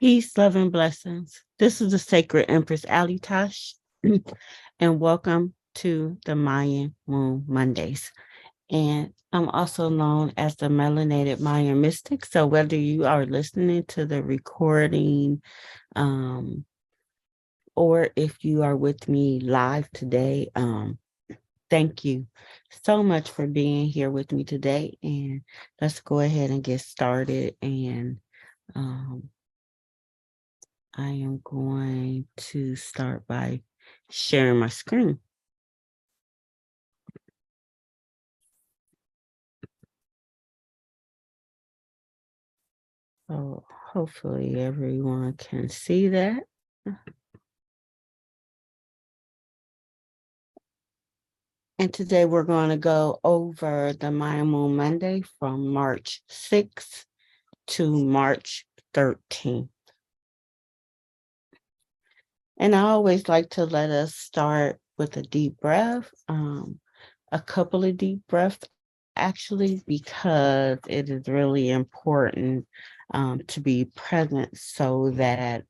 Peace, love, and blessings. This is the sacred Empress Alitash, and welcome to the Mayan Moon Mondays. And I'm also known as the Melanated Mayan Mystic. So whether you are listening to the recording, um, or if you are with me live today, thank you so much for being here with me today. And let's go ahead and get started. And um, I am going to start by sharing my screen. So hopefully everyone can see that. And today we're going to go over the Mayan Moon Monday from March 6th to March 13th. And I always like to let us start with a deep breath, a couple of deep breaths actually, because it is really important to be present so that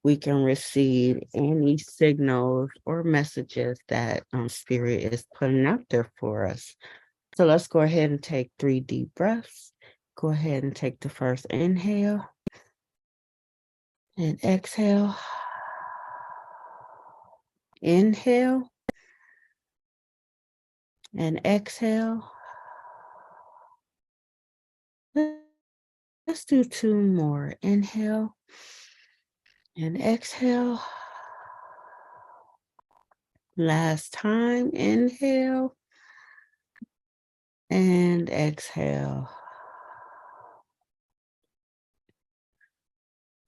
we can receive any signals or messages that Spirit is putting out there for us. So let's go ahead and take 3 deep breaths. Go ahead and take the first inhale and exhale. Inhale and exhale. Let's do 2 more. Inhale and exhale. Last time, inhale and exhale.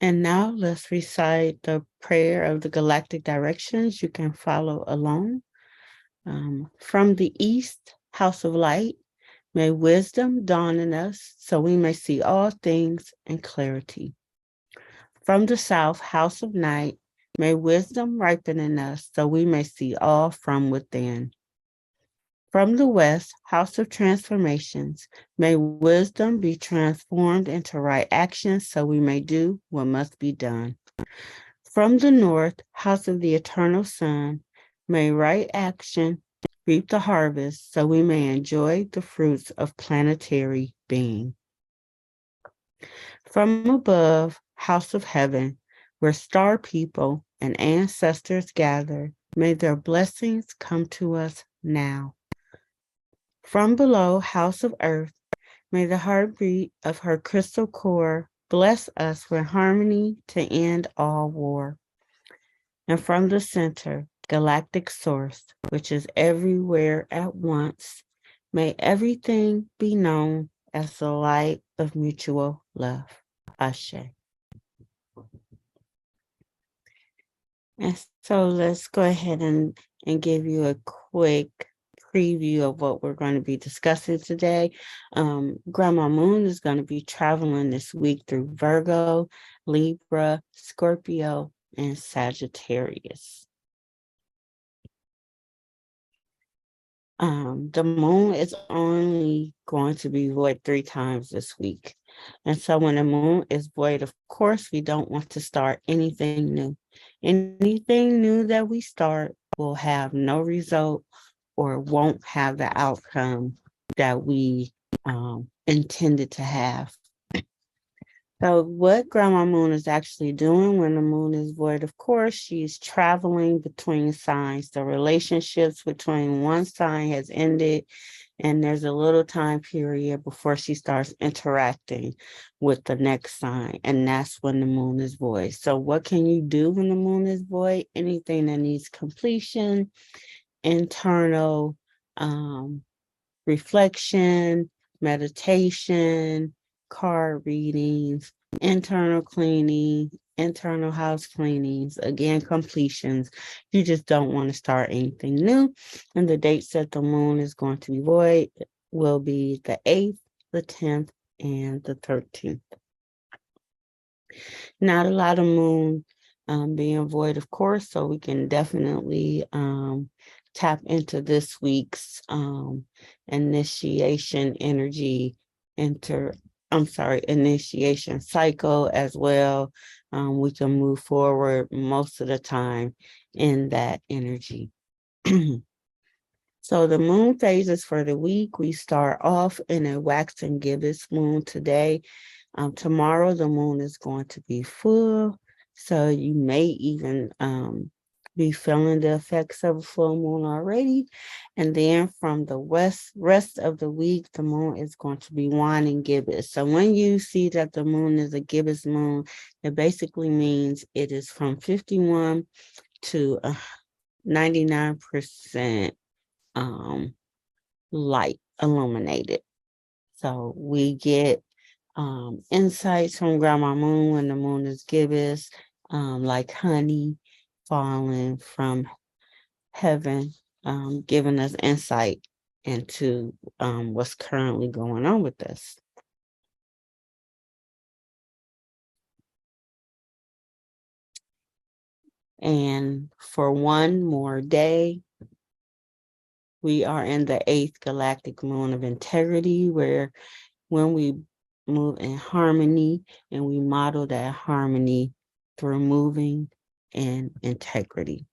And now let's recite the prayer of the galactic directions. You can follow along. From the east, house of light, may wisdom dawn in us so we may see all things in clarity. From the south, house of night, may wisdom ripen in us so we may see all from within. From the west, house of transformations, may wisdom be transformed into right actions so we may do what must be done. From the north, house of the eternal sun, may right action reap the harvest so we may enjoy the fruits of planetary being. From above, house of heaven, where star people and ancestors gather, may their blessings come to us now. From below, house of earth, may the heartbeat of her crystal core bless us with harmony to end all war. And from the center, galactic source, which is everywhere at once, may everything be known as the light of mutual love. Ashe. And so let's go ahead and give you a quick preview of what we're going to be discussing today. Grandma Moon is going to be traveling this week through Virgo, Libra, Scorpio, and Sagittarius. The moon is only going to be void 3 times this week. And so when the moon is void, of course, we don't want to start anything new. Anything new that we start will have no result or won't have the outcome that we intended to have. So what Grandma Moon is actually doing when the moon is void, of course, she's traveling between signs. The relationships between one sign has ended, and there's a little time period before she starts interacting with the next sign, and that's when the moon is void. So what can you do when the moon is void? Anything that needs completion, internal reflection, meditation, card readings, internal cleaning, internal house cleanings, again, completions. You just don't want to start anything new. And the dates that the moon is going to be void will be the 8th, the 10th, and the 13th. Not a lot of moon being void, of course, so we can definitely tap into this week's initiation energy initiation cycle as well. We can move forward most of the time in that energy. So the moon phases for the week, we start off in a waxing gibbous moon today. Tomorrow, the moon is going to be full, so you may even be feeling the effects of a full moon already. And then from the rest of the week, the moon is going to be waning gibbous. So when you see that the moon is a gibbous moon, it basically means it is from 51 to 99% light illuminated. So we get insights from Grandma Moon when the moon is gibbous, like honey falling from heaven, giving us insight into what's currently going on with us. And for one more day, we are in the 8th galactic moon of integrity, where when we move in harmony and we model that harmony through moving in integrity.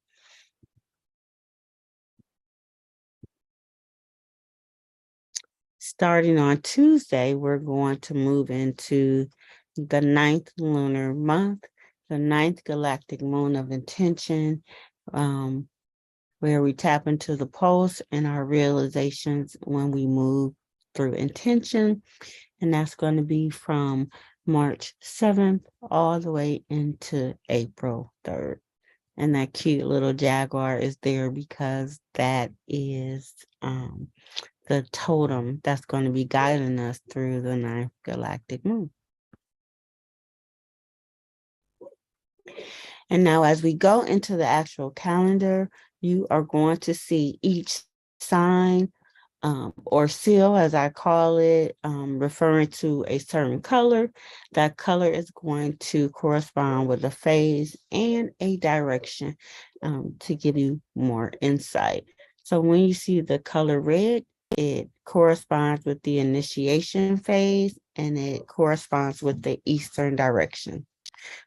Starting on Tuesday, we're going to move into the 9th lunar month, the 9th galactic moon of intention, where we tap into the pulse and our realizations when we move through intention. And that's going to be from March 7th all the way into April 3rd. And that cute little jaguar is there because that is the totem that's going to be guiding us through the 9th galactic moon. And now as we go into the actual calendar, you are going to see each sign or seal, as I call it, referring to a certain color. That color is going to correspond with a phase and a direction to give you more insight. So when you see the color red, it corresponds with the initiation phase and it corresponds with the eastern direction.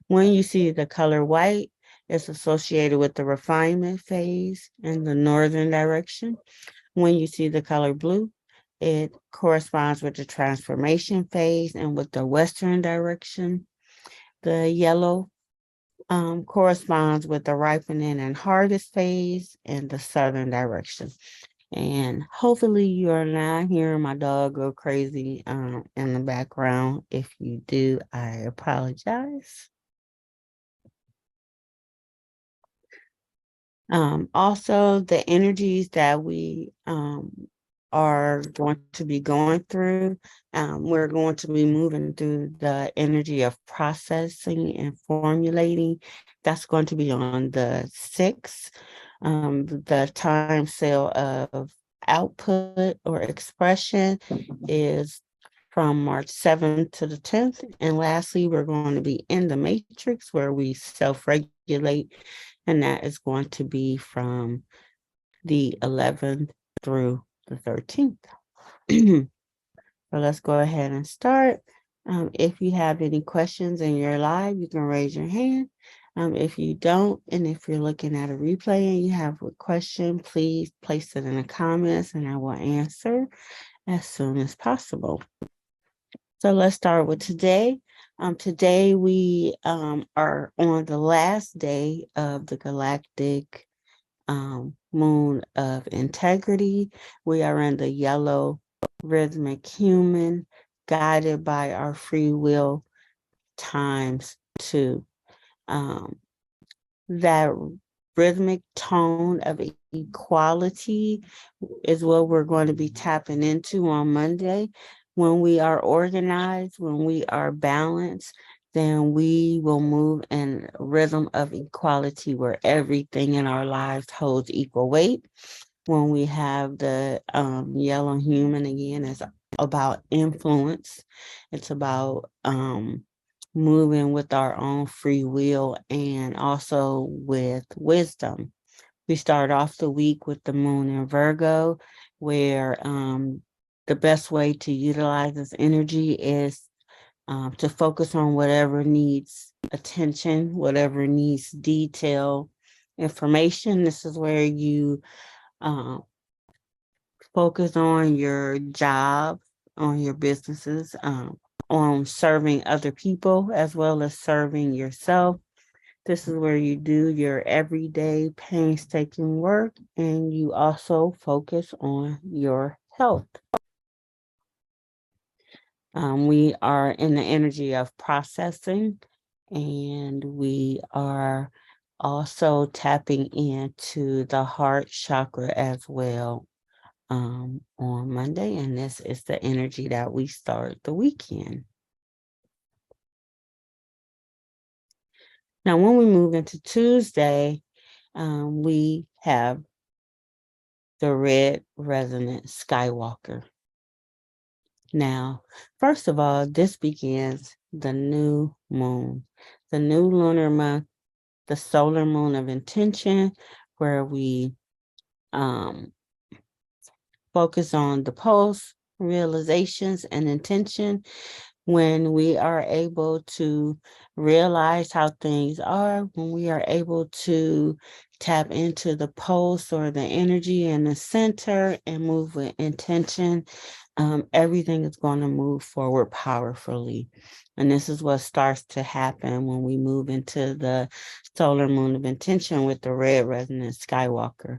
When you see the color white, it's associated with the refinement phase and the northern direction. When you see the color blue, it corresponds with the transformation phase and with the western direction. The yellow corresponds with the ripening and harvest phase and the southern direction. And hopefully you are not hearing my dog go crazy in the background. If you do, I apologize. Also, the energies that we are going to be going through, we're going to be moving through the energy of processing and formulating. That's going to be on the 6th. The time scale of output or expression is from March 7th to the 10th. And lastly, we're going to be in the matrix where we self-regulate, and that is going to be from the 11th through the 13th. So let's go ahead and start. If you have any questions in your live, you can raise your hand. If you don't, and if you're looking at a replay and you have a question, please place it in the comments and I will answer as soon as possible. So let's start with today. Today we are on the last day of the galactic moon of integrity. We are in the yellow rhythmic human, guided by our free will times 2. That rhythmic tone of equality is what we're going to be tapping into on Monday. When we are organized, when we are balanced, then we will move in a rhythm of equality where everything in our lives holds equal weight. When we have the yellow human, again, it's about influence. It's about moving with our own free will and also with wisdom. We start off the week with the moon in Virgo, where the best way to utilize this energy is to focus on whatever needs attention, whatever needs detail information. This is where you uh, focus on your job, on your businesses, on serving other people as well as serving yourself. This is where you do your everyday painstaking work and you also focus on your health. We are in the energy of processing and we are also tapping into the heart chakra as well on Monday. And this is the energy that we start the weekend. Now, when we move into Tuesday, we have the red resonant Skywalker. Now, first of all, this begins the new moon, the new lunar month, the solar moon of intention, where we focus on the pulse, realizations, and intention. When we are able to realize how things are, when we are able to tap into the pulse or the energy in the center and move with intention, everything is going to move forward powerfully. And this is what starts to happen when we move into the solar moon of intention with the red resonant Skywalker.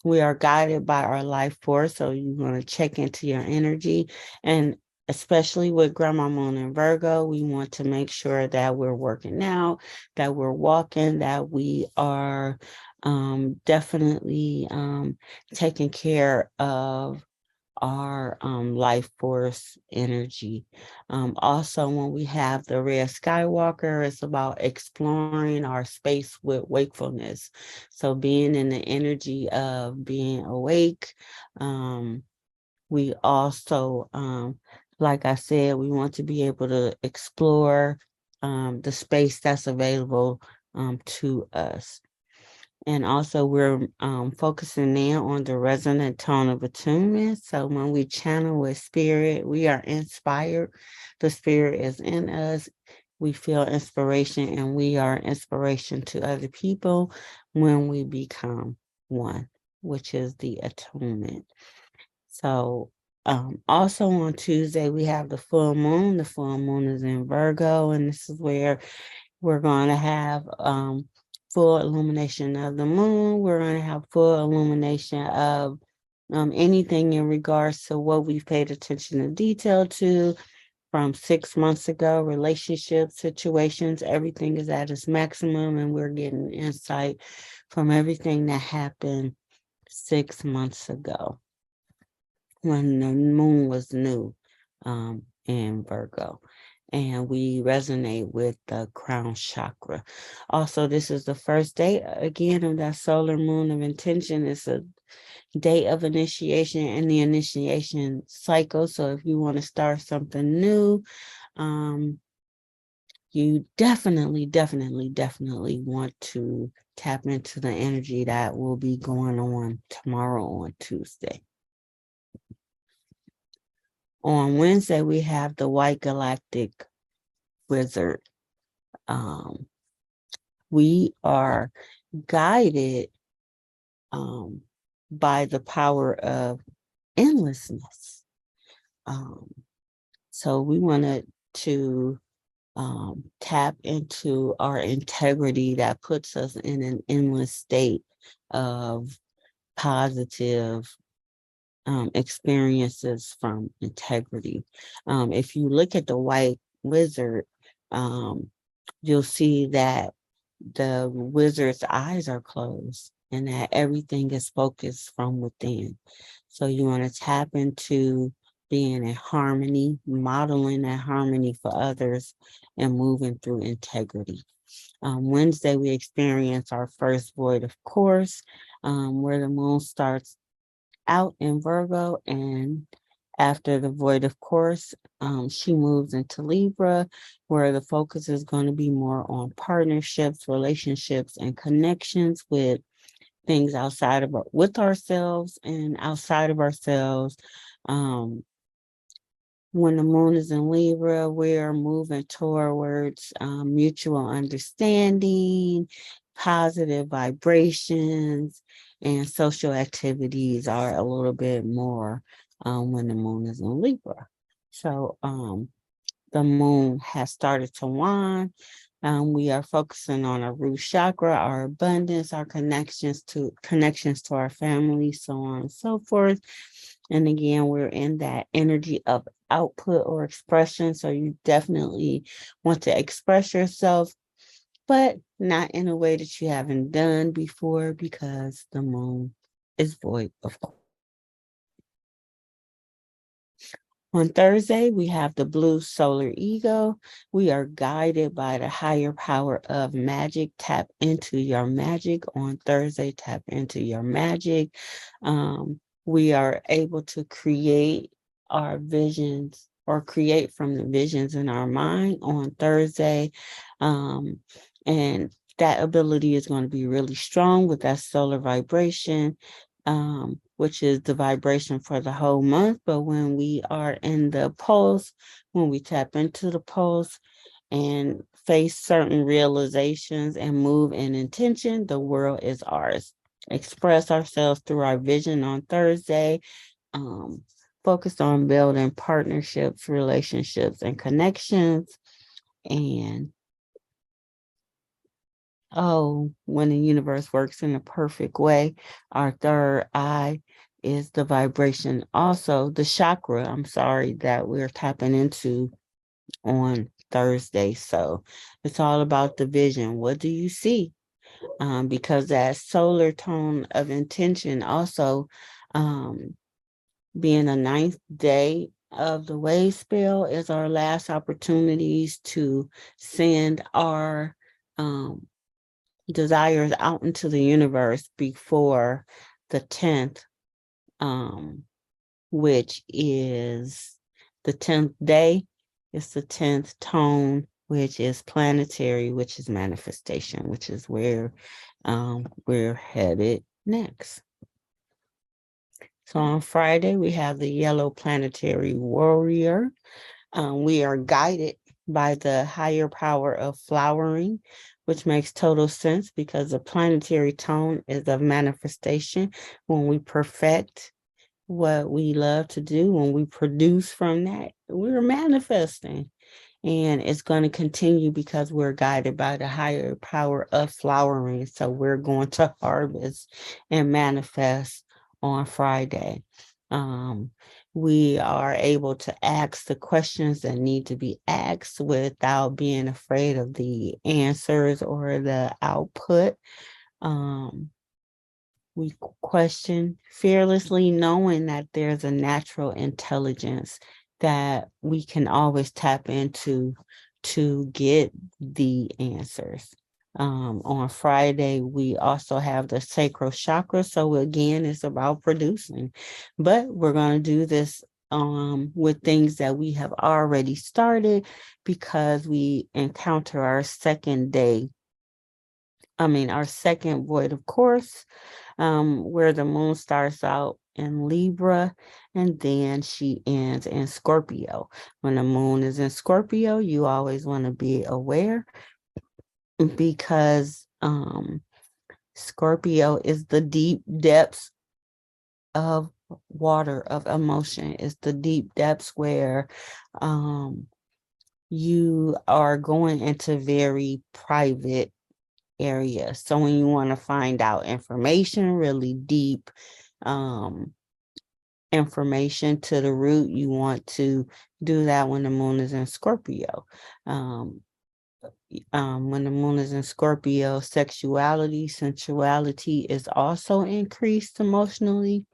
We are guided by our life force. So you want to check into your energy. And especially with Grandma Moon and Virgo, we want to make sure that we're working out, that we're walking, that we are definitely taking care of our life force energy. Also, when we have the red Skywalker, it's about exploring our space with wakefulness. So being in the energy of being awake. We also, like I said, we want to be able to explore the space that's available to us. And also we're focusing now on the resonant tone of attunement. So when we channel with spirit, we are inspired. The spirit is in us. We feel inspiration and we are inspiration to other people when we become one, which is the attunement. So also on Tuesday, we have the full moon. The full moon is in Virgo, and this is where we're going to have full illumination of the moon. We're going to have full illumination of anything in regards to what we've paid attention to detail to from 6 months ago, relationships, situations, everything is at its maximum, and we're getting insight from everything that happened 6 months ago when the moon was new in Virgo. And we resonate with the crown chakra. Also, this is the first day again of that solar moon of intention. It's a day of initiation and the initiation cycle. So if you want to start something new, you definitely want to tap into the energy that will be going on tomorrow on Tuesday. On Wednesday, we have the White Galactic Wizard. We are guided by the power of endlessness. So we wanted to tap into our integrity that puts us in an endless state of positive experiences from integrity. If you look at the white wizard, you'll see that the wizard's eyes are closed and that everything is focused from within. So you want to tap into being in harmony, modeling that harmony for others, and moving through integrity. Wednesday, we experience our first void of course, where the moon starts out in Virgo, and after the void of course, she moves into Libra, where the focus is going to be more on partnerships, relationships, and connections with things outside of with ourselves and outside of ourselves. When the moon is in Libra, we're moving towards mutual understanding, positive vibrations, and social activities are a little bit more when the moon is in Libra. So the moon has started to wane. We are focusing on our root chakra, our abundance, our connections to our family, so on and so forth. And again, we're in that energy of output or expression. So you definitely want to express yourself, but not in a way that you haven't done before because the moon is void of. On Thursday, we have the blue solar ego. We are guided by the higher power of magic. Tap into your magic on Thursday. Tap into your magic. We are able to create our visions or create from the visions in our mind on Thursday. And that ability is going to be really strong with that solar vibration, which is the vibration for the whole month. But when we are in the pulse, when we tap into the pulse and face certain realizations and move in intention, the world is ours. Express ourselves through our vision on Thursday. Um, focused on building partnerships, relationships, and connections. And when the universe works in a perfect way, our third eye is the vibration. Also, the chakra, that we're tapping into on Thursday. So it's all about the vision. What do you see? Because that solar tone of intention also being a ninth day of the wave spell is our last opportunities to send our desires out into the universe before the 10th, which is the 10th day. It's the 10th tone, which is planetary, which is manifestation, which is where we're headed next. So on Friday, we have the yellow planetary warrior. We are guided by the higher power of flowering, which makes total sense because the planetary tone is of manifestation. When we perfect what we love to do, when we produce from that, we're manifesting. And it's going to continue because we're guided by the higher power of flowering. So we're going to harvest and manifest on Friday. We are able to ask the questions that need to be asked without being afraid of the answers or the output. We question fearlessly, knowing that there's a natural intelligence that we can always tap into to get the answers. On Friday, we also have the sacral chakra. So again, it's about producing, but we're going to do this with things that we have already started because we encounter our second void of course, where the moon starts out in Libra and then she ends in Scorpio. When the moon is in Scorpio, you always want to be aware because Scorpio is the deep depths of water, of emotion. It's the deep depths where you are going into very private area. So when you want to find out information, really deep information to the root, you want to do that when the moon is in Scorpio. When the moon is in Scorpio, sexuality, sensuality is also increased emotionally.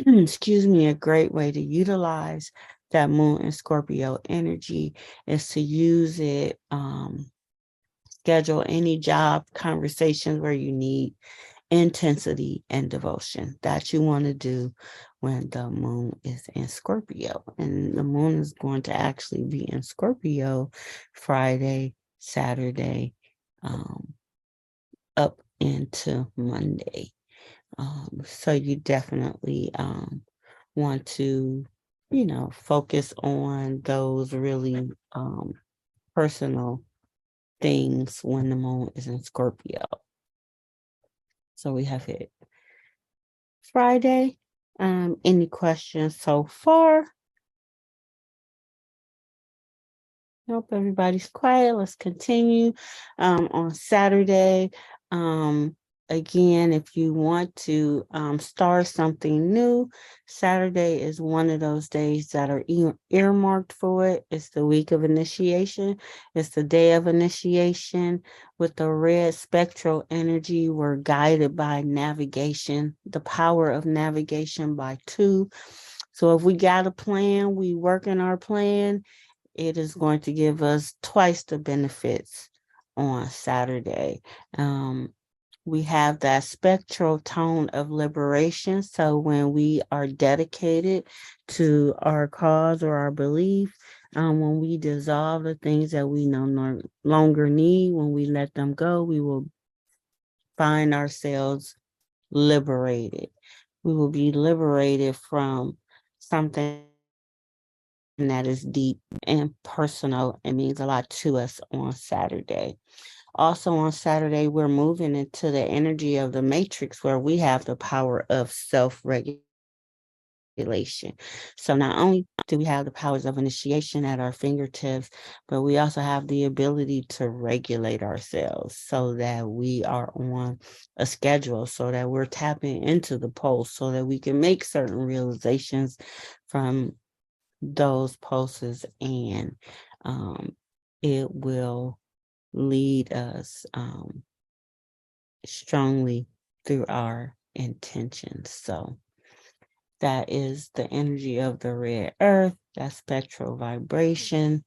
Excuse me, a great way to utilize that moon in Scorpio energy is to use it, schedule any job conversations where you need intensity and devotion that you want to do when the moon is in Scorpio. And the moon is going to actually be in Scorpio Friday, Saturday, up into Monday. So you definitely want to, focus on those really personal things when the moon is in Scorpio. So we have it Friday. Any questions so far? Nope, everybody's quiet. Let's continue. On Saturday, again, if you want to start something new, Saturday is one of those days that are earmarked for it. It's the week of initiation. It's the day of initiation. With the red spectral energy, we're guided by navigation, the power of navigation by 2. So if we got a plan, we work in our plan, it is going to give us twice the benefits on Saturday. We have that spectral tone of liberation. So when we are dedicated to our cause or our belief, when we dissolve the things that we no longer need, when we let them go, we will find ourselves liberated. We will be liberated from something that is deep and personal. It means a lot to us on Saturday. Also on Saturday, we're moving into the energy of the matrix where we have the power of self-regulation. So not only do we have the powers of initiation at our fingertips, but we also have the ability to regulate ourselves so that we are on a schedule, so that we're tapping into the pulse, so that we can make certain realizations from those pulses, and it will lead us strongly through our intentions. So that is the energy of the red earth, that spectral vibration.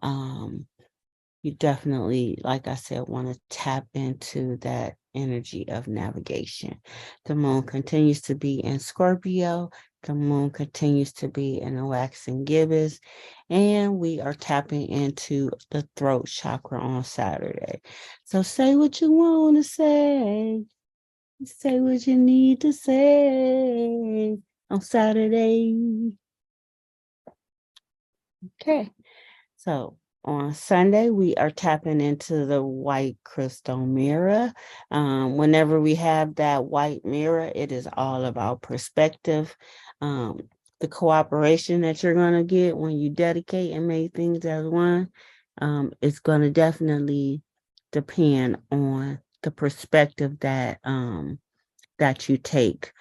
You definitely, like I said, want to tap into that energy of navigation. The moon continues to be in Scorpio. The moon continues to be in the waxing gibbous. And we are tapping into the throat chakra on Saturday. So say what you want to say. Say what you need to say on Saturday. Okay. So on Sunday, we are tapping into the white crystal mirror. Whenever we have that white mirror, it is all about perspective. The cooperation that you're going to get when you dedicate and make things as one, it's going to definitely depend on the perspective that you take.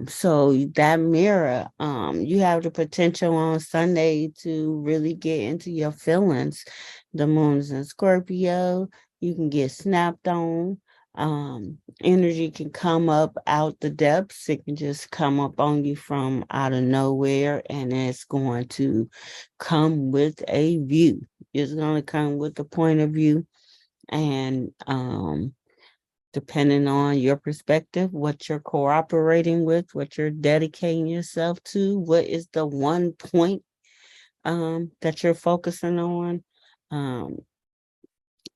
So that mirror, you have the potential on Sunday to really get into your feelings. The moon's in Scorpio, you can get snapped on. Energy can come up out the depths. It can just come up on you from out of nowhere, and it's going to come with a view. It's going to come with a point of view, and depending on your perspective, what you're cooperating with, what you're dedicating yourself to, what is the one point that you're focusing on, um,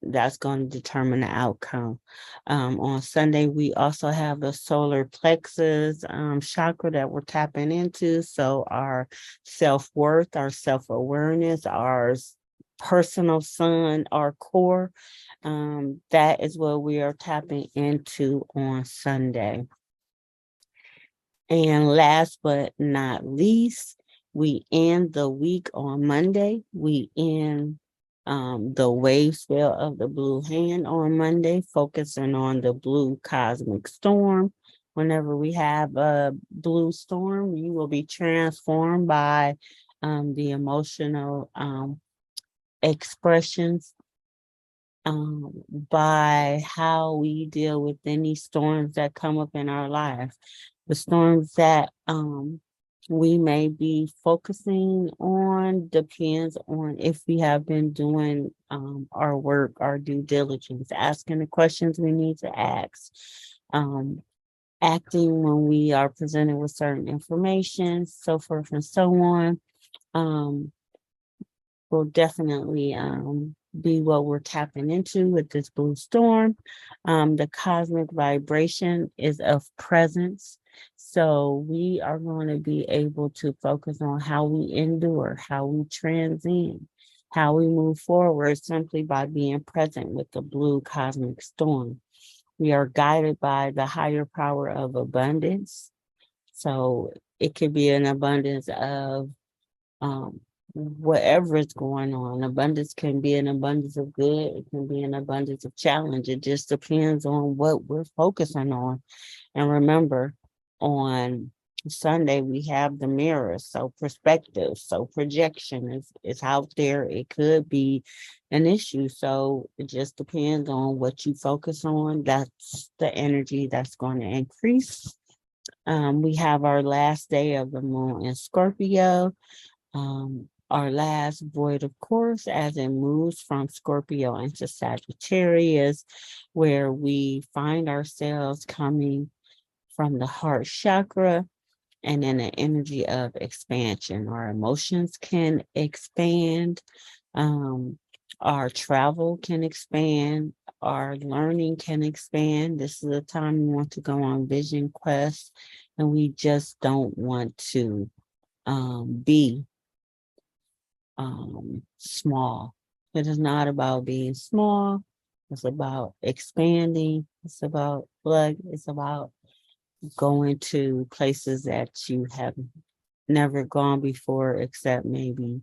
that's going to determine the outcome. On Sunday, we also have the solar plexus chakra that we're tapping into. So our self-worth, our self-awareness, our personal sun, our core, that is what we are tapping into on Sunday. And last but not least, we end the week on Monday. We end the wave spell of the blue hand on Monday, focusing on the blue cosmic storm. Whenever we have a blue storm, you will be transformed by the emotional expressions, by how we deal with any storms that come up in our lives. The storms that we may be focusing on depends on if we have been doing our work, our due diligence, asking the questions we need to ask, acting when we are presented with certain information, so forth and so on. Will definitely be what we're tapping into with this blue storm. The cosmic vibration is of presence. So we are going to be able to focus on how we endure, how we transcend, how we move forward simply by being present with the blue cosmic storm. We are guided by the higher power of abundance. So it could be an abundance of um, whatever is going on. Abundance can be an abundance of good, it can be an abundance of challenge. It just depends on what we're focusing on. And remember, on Sunday, we have the mirror. So perspective, so projection is out there. It could be an issue. So it just depends on what you focus on. That's the energy that's going to increase. We have our last day of the moon in Scorpio. Our last void, of course, as it moves from Scorpio into Sagittarius, where we find ourselves coming from the heart chakra and in an energy of expansion. Our emotions can expand, um, our travel can expand, our learning can expand. This is a time we want to go on vision quests, and we just don't want to be small. It is not about being small. It's about expanding. It's about blood. It's about going to places that you have never gone before, except maybe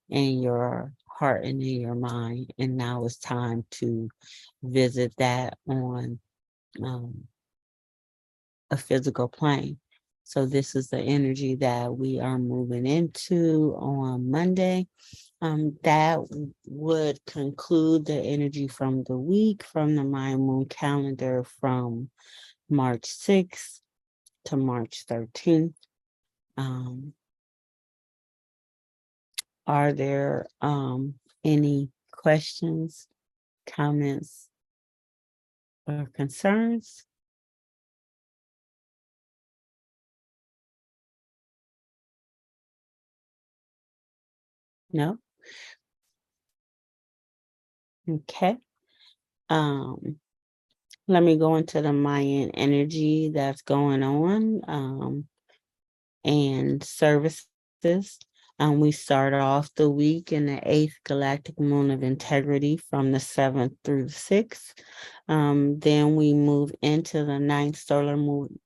in your heart and in your mind. And now it's time to visit that on um, a physical plane. So this is the energy that we are moving into on Monday. That would conclude the energy from the week from the Mayan moon calendar from March 6th to March 13th. Um, are there any questions, comments, or concerns? No? Okay. Um, Let me go into the Mayan energy that's going on. And services. We start off the week in the eighth galactic moon of integrity from the 7th through the 6th. Then we move into the ninth solar moon,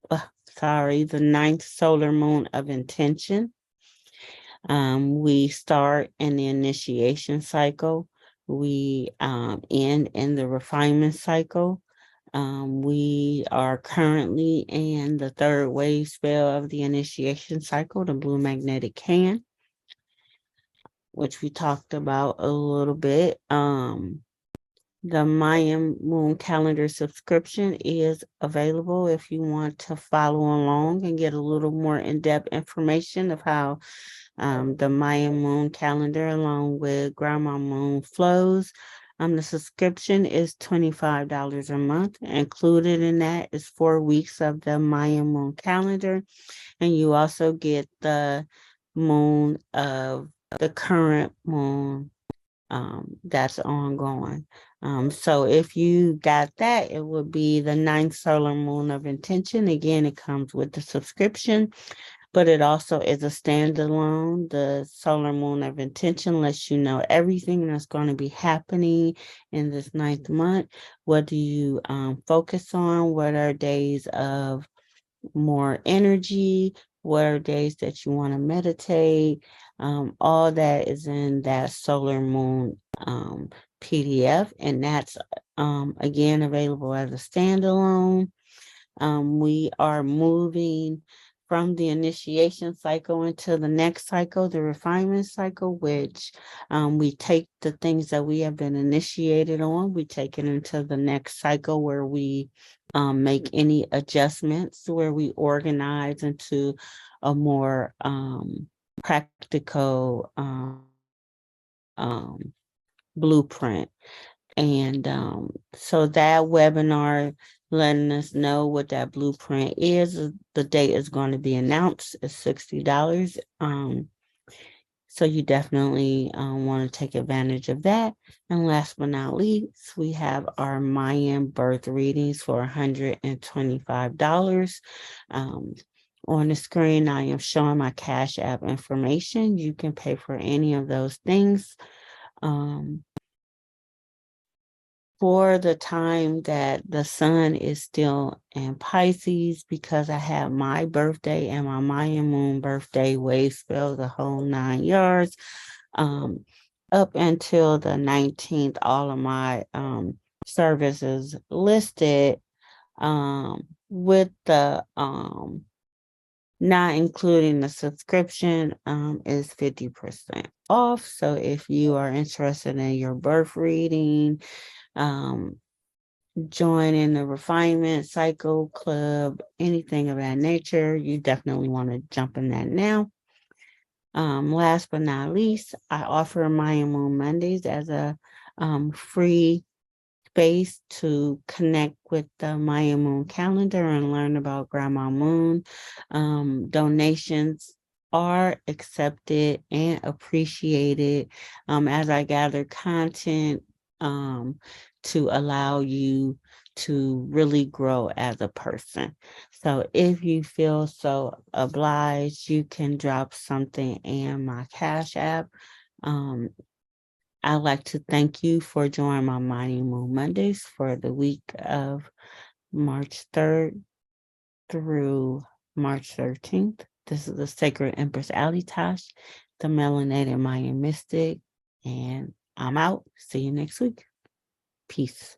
the ninth solar moon of intention. We start in the initiation cycle. We end in the refinement cycle. We are currently in the third wave spell of the initiation cycle, the blue magnetic hand, which we talked about a little bit. The Mayan moon calendar subscription is available if you want to follow along and get a little more in-depth information of how the Mayan moon calendar along with Grandma Moon flows. The subscription is $25 a month. Included in that is 4 weeks of the Mayan moon calendar. And you also get the moon of the current moon that's ongoing. So if you got that, it would be the ninth solar moon of intention. Again, it comes with the subscription, but it also is a standalone. The solar moon of intention lets you know everything that's going to be happening in this ninth month. What do you focus on? What are days of more energy? What are days that you want to meditate? All that is in that solar moon PDF, and that's again available as a standalone. We are moving from the initiation cycle into the next cycle, the refinement cycle, which we take the things that we have been initiated on, we take it into the next cycle where we make any adjustments, where we organize into a more practical um, blueprint. And so that webinar letting us know what that blueprint is. The date is going to be announced. It's $60. So you definitely want to take advantage of that. And last but not least, we have our Mayan birth readings for $125. Um, on the screen, I am showing my Cash App information. You can pay for any of those things. For the time that the sun is still in Pisces, because I have my birthday and my Mayan moon birthday wave spell, the whole 9 yards. Um, Up until the 19th, all of my services listed with the not including the subscription is 50% off. So if you are interested in your birth reading, um, join in the refinement cycle club, anything of that nature, you definitely want to jump in that now. Last but not least, I offer Mayan Moon Mondays as a free space to connect with the Maya Moon calendar and learn about Grandma Moon. Donations are accepted and appreciated as I gather content to allow you to really grow as a person. So if you feel so obliged, you can drop something in my Cash App. Um, I'd like to thank you for joining my Mighty Moon Mondays for the week of March 3rd through March 13th. This is the Sacred Empress Alitash, the Melanated Mayan Mystic, and I'm out. See you next week. Peace.